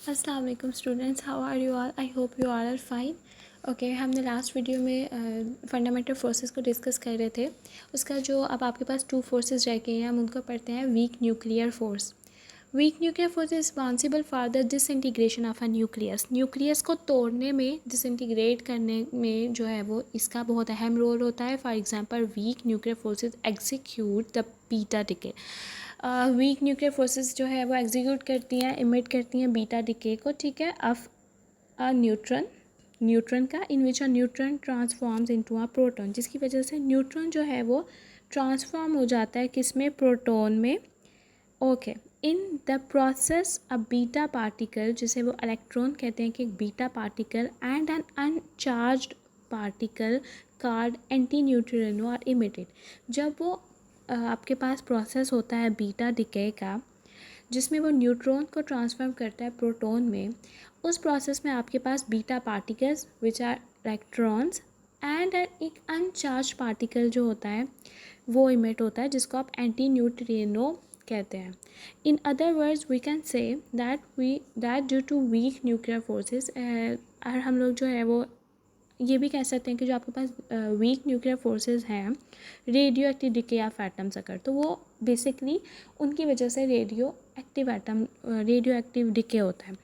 अस्सलाम वालेकुम students, how are you all? I hope you are fine. Okay, हमने last video में fundamental forces को डिस्कस कर रहे थे. उसका जो अब आपके पास टू फोर्सेस रह गए हैं, हम उनको पढ़ते हैं. Weak nuclear force. Weak nuclear force is responsible for the disintegration of a nucleus. Nucleus को तोड़ने में, डिसइंटीग्रेट करने में जो है वो इसका बहुत अहम रोल होता है. For example, week nuclear forces execute the beta decay. Week nuclear forces जो है वो एग्जीक्यूट करती हैं, इमिट करती हैं बीटा डिके को. ठीक है, ऑफ अ न्यूट्रॉन का, in which a neutron transforms into a proton, जिसकी वजह से न्यूट्रॉन जो है वो ट्रांसफॉर्म हो जाता है किस में? प्रोटॉन में. Okay, in the process a beta particle, जिसे वो इलेक्ट्रॉन कहते हैं, कि एक beta particle and an uncharged particle called anti neutrino are emitted. जब वो आपके पास प्रोसेस होता है बीटा डिके का, जिसमें वो न्यूट्रॉन को ट्रांसफॉर्म करता है प्रोटॉन में, उस प्रोसेस में आपके पास beta particles which are electrons and एक अनचार्ज पार्टिकल जो होता है वो इमिट होता है, जिसको आप एंटी न्यूट्रिनो कहते हैं. In other words we can say that due to weak nuclear forces, और हम लोग जो है वो ये भी कह सकते हैं कि जो आपके पास वीक न्यूक्लियर फोर्सेस हैं, radio active decay of atoms अगर, तो वो बेसिकली उनकी वजह से रेडियो एक्टिव डिके होता है.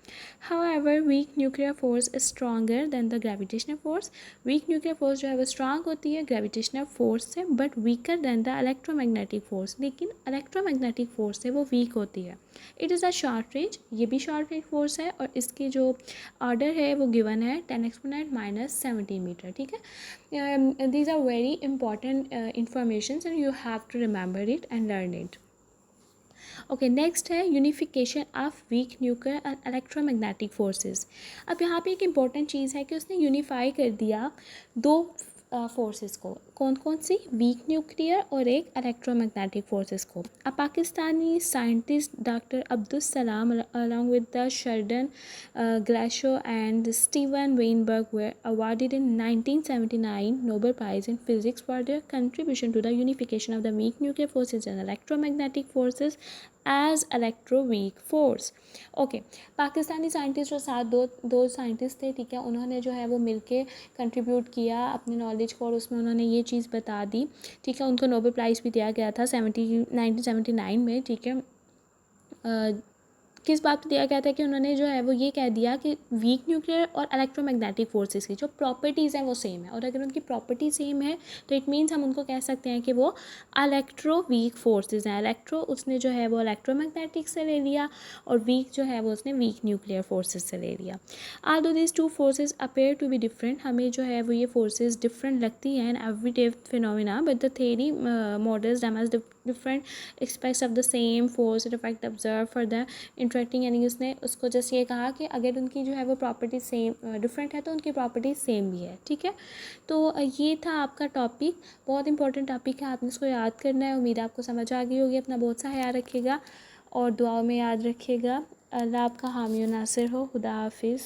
However, weak nuclear force is stronger than the gravitational force. Weak nuclear force जो है वो स्ट्रांग होती है ग्रेविटेशनल फोर्स से, but weaker then the electromagnetic force. लेकिन इलेक्ट्रोमैग्नेटिक फोर्स से वो वीक होती है. It is a short range, ये भी शॉर्ट रेंज फोर्स है, और इसकी जो ऑर्डर है वो गिवन है 10 एक्सपोनेंट -17 मीटर. ठीक है, these are very important information and you have to remember it and learn it. Okay, next है unification of weak nuclear and electromagnetic forces. अब यहाँ पे एक इम्पॉर्टेंट चीज़ है कि उसने यूनिफाई कर दिया दो फोर्सेस को. कौन कौन सी? वीक न्यूक्लियर और एक इलेक्ट्रोमैग्नेटिक फोर्सेस को. अब Pakistani scientist doctor Abdul Salam along with the Sheldon Glashow and Steven Weinberg were awarded in 1979 Nobel prize in physics for their contribution to the unification of the weak nuclear forces and electromagnetic forces as electroweak force. Okay, Pakistani scientist और साथ दो scientist थे. ठीक है, उन्होंने जो है वो मिलके कंट्रीब्यूट किया अपनी नॉलेज को, और उसमें उन्होंने ये चीज़ बता दी. ठीक है, उनको नोबेल प्राइज़ भी दिया गया था 1979 में. ठीक है, किस बात पे दिया गया था कि उन्होंने जो है वो ये कह दिया कि वीक न्यूक्लियर और इलेक्ट्रोमैग्नेटिक फोर्सेस की जो प्रॉपर्टीज़ हैं वो सेम है, और अगर उनकी प्रॉपर्टी सेम है तो इट मीन्स हम उनको कह सकते हैं कि वो इलेक्ट्रो वीक फोर्सेस हैं. इलेक्ट्रो उसने जो है वो इलेक्ट्रोमैग्नेटिक से ले लिया, और वीक जो है वो उसने वीक न्यूक्लियर फोर्सेस से ले लिया. Although this two forces appear to be different, हमें जो है वो ये फोर्सेस डिफरेंट लगती हैं in everyday phenomena, but the theory models them as different aspects of the same force effect observe for the interacting. यानी उसने उसको जस्ट ये कहा कि अगर उनकी जो है वो प्रॉपर्टी सेम डिफरेंट है तो उनकी प्रॉपर्टी सेम भी है. ठीक है, तो ये था आपका टॉपिक. बहुत इंपॉर्टेंट टॉपिक है, आपने इसको याद करना है. उम्मीद आपको समझ आ गई होगी. अपना बहुत सा ख्याल रखिएगा और दुआओं में याद रखिएगा. अल्लाह आपका हामी और नासिर हो. खुदा हाफिज़.